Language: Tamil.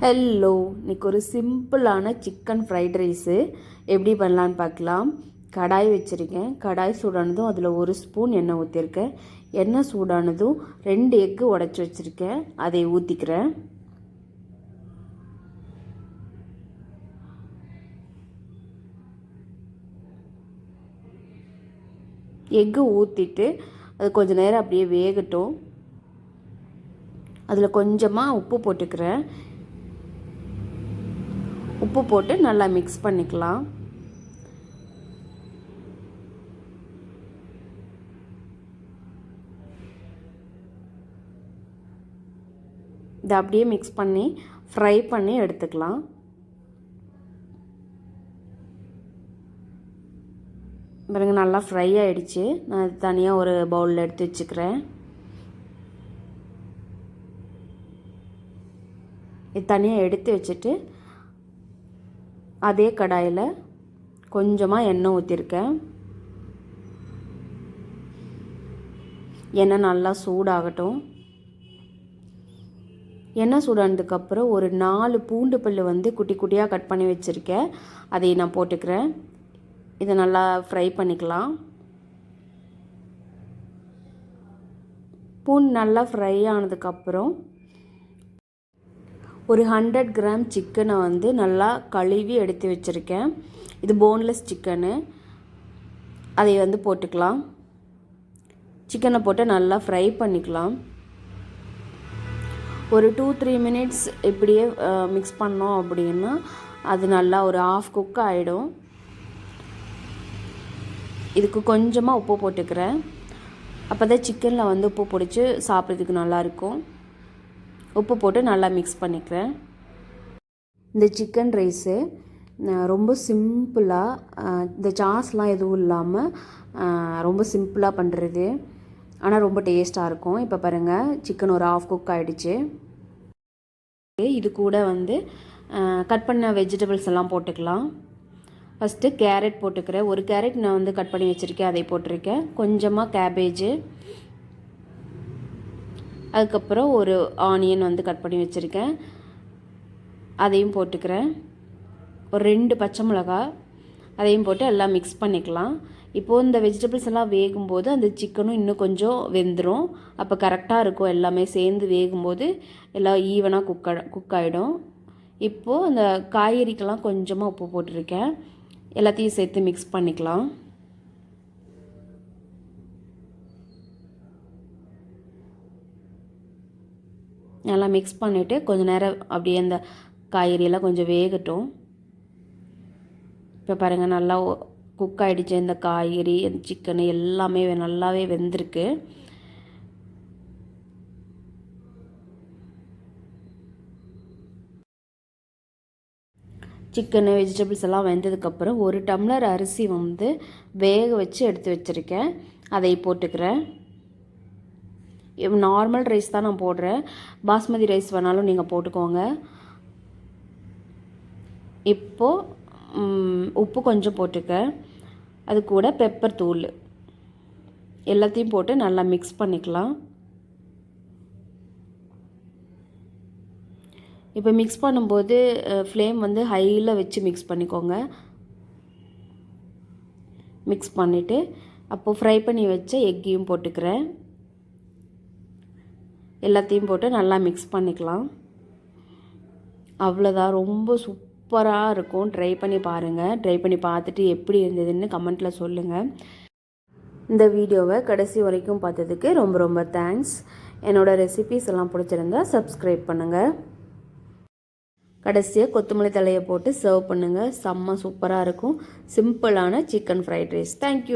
ஹலோ, இன்றைக்கி ஒரு சிம்பிளான சிக்கன் ஃப்ரைட் ரைஸு எப்படி பண்ணலான்னு பார்க்கலாம். கடாய் வச்சுருக்கேன். கடாய் சூடானதும் அதில் 1 ஸ்பூன் எண்ணெய் ஊற்றிருக்கேன். எண்ணெய் சூடானதும் 2 எக்கு உடச்சி வச்சுருக்கேன், அதை ஊற்றிக்கிறேன். எக்கு ஊற்றிட்டு அது கொஞ்சம் நேரம் அப்படியே வேகட்டும். அதில் கொஞ்சமாக உப்பு போட்டுக்கிறேன். உப்பு போட்டு நல்லா மிக்ஸ் பண்ணிக்கலாம். இதை அப்படியே மிக்ஸ் பண்ணி ஃப்ரை பண்ணி எடுத்துக்கலாம். பாருங்க, நல்லா ஃப்ரை ஆகிடுச்சு. நான் தனியாக ஒரு பவுலில் எடுத்து வச்சுக்கிறேன். இது தனியாக எடுத்து வச்சுட்டு அதே கடாயில் கொஞ்சமாக எண்ணெய் ஊற்றிருக்கேன். எண்ணெய் நல்லா சூடாகட்டும். எண்ணெய் சூடானதுக்கப்புறம் ஒரு 4 பூண்டு பல் குட்டி குட்டியாக கட் பண்ணி வச்சுருக்கேன், அதை நான் போட்டுக்கிறேன். இதை நல்லா ஃப்ரை பண்ணிக்கலாம். பூண்டு நல்லா ஃப்ரை ஆனதுக்கப்புறம் ஒரு 100 கிராம் சிக்கனை நல்லா கழுவி எடுத்து வச்சுருக்கேன். இது போன்லெஸ் சிக்கனு. அதை போட்டுக்கலாம். சிக்கனை போட்டு நல்லா ஃப்ரை பண்ணிக்கலாம். ஒரு 2-3 மினிட்ஸ் இப்படியே மிக்ஸ் பண்ணோம் அப்படின்னா அது நல்லா ஒரு ½ குக் ஆகிடும். இதுக்கு கொஞ்சமாக உப்பு போட்டுக்கிறேன். அப்போ தான் சிக்கனில் உப்பு பிடிச்சி சாப்பிட்றதுக்கு நல்லாயிருக்கும். உப்பு போட்டு நல்லா மிக்ஸ் பண்ணிக்கிறேன். இந்த சிக்கன் ரைஸு ரொம்ப சிம்பிளாக, இந்த சாஸ்லாம் எதுவும் இல்லாமல் ரொம்ப சிம்பிளாக பண்ணுறது. ஆனால் ரொம்ப டேஸ்ட்டாக இருக்கும். இப்போ பாருங்கள், சிக்கன் ஒரு ½ குக் ஆகிடுச்சு. இது கூட கட் பண்ண வெஜிடபிள்ஸ் எல்லாம் போட்டுக்கலாம். ஃபஸ்ட்டு கேரட் போட்டுக்கிறேன். ஒரு கேரட் நான் கட் பண்ணி வச்சுருக்கேன், அதை போட்டிருக்கேன். கொஞ்சமாக கேபேஜு, அதுக்கப்புறம் ஒரு ஆனியன் கட் பண்ணி வச்சுருக்கேன், அதையும் போட்டுக்கிறேன். ஒரு 2 பச்சை மிளகாய், அதையும் போட்டு எல்லாம் மிக்ஸ் பண்ணிக்கலாம். இப்போது இந்த வெஜிடபிள்ஸ் எல்லாம் வேகும்போது அந்த சிக்கனும் இன்னும் கொஞ்சம் வெந்துடும். அப்போ கரெக்டாக இருக்கும். எல்லாமே சேர்ந்து வேகும்போது எல்லாம் ஈவனாக குக் ஆகிடும். இப்போது அந்த காய்கறிக்கெல்லாம் கொஞ்சமாக உப்பு போட்டிருக்கேன். எல்லாத்தையும் சேர்த்து மிக்ஸ் பண்ணிக்கலாம். நல்லா மிக்ஸ் பண்ணிவிட்டு கொஞ்சம் நேரம் அப்படியே அந்த காய்கறியெல்லாம் கொஞ்சம் வேகட்டும். இப்போ பாருங்கள், நல்லா குக் ஆகிடுச்சு. இந்த காய்கறி, அந்த சிக்கனு எல்லாமே நல்லாவே வெந்திருக்கு. சிக்கனு வெஜிடபிள்ஸ் எல்லாம் வெந்ததுக்கப்புறம் 1 டம்ளர் அரிசி வேக வச்சு எடுத்து வச்சுருக்கேன், அதை போட்டுக்கிறேன். நார்மல் ரைஸ் தான் நான் போடுறேன். பாஸ்மதி ரைஸ் வேணாலும் நீங்கள் போட்டுக்கோங்க. இப்போது உப்பு கொஞ்சம் போட்டுக்க, அது கூட பெப்பர் தூள் எல்லாத்தையும் போட்டு நல்லா மிக்ஸ் பண்ணிக்கலாம். இப்போ மிக்ஸ் பண்ணும்போது ஃப்ளேம் ஹையில் வச்சு மிக்ஸ் பண்ணிக்கோங்க. மிக்ஸ் பண்ணிவிட்டு அப்போது ஃப்ரை பண்ணி வச்ச எக்கையும் போட்டுக்கிறேன். எல்லாத்தையும் போட்டு நல்லா மிக்ஸ் பண்ணிக்கலாம். அவ்வளோதான், ரொம்ப சூப்பராக இருக்கும். ட்ரை பண்ணி பாருங்கள். ட்ரை பண்ணி பார்த்துட்டு எப்படி இருந்ததுன்னு கமெண்ட்டில் சொல்லுங்கள். இந்த வீடியோவை கடைசி வரைக்கும் பார்த்ததுக்கு ரொம்ப ரொம்ப தேங்க்ஸ். என்னோடய ரெசிபீஸ் எல்லாம் பிடிச்சிருந்தா சப்ஸ்கிரைப் பண்ணுங்கள். கடைசியாக கொத்தமல்லி தலையை போட்டு சர்வ் பண்ணுங்கள். செம்ம சூப்பராக இருக்கும். சிம்பிளான சிக்கன் ஃப்ரைட் ரைஸ். தேங்க்யூ.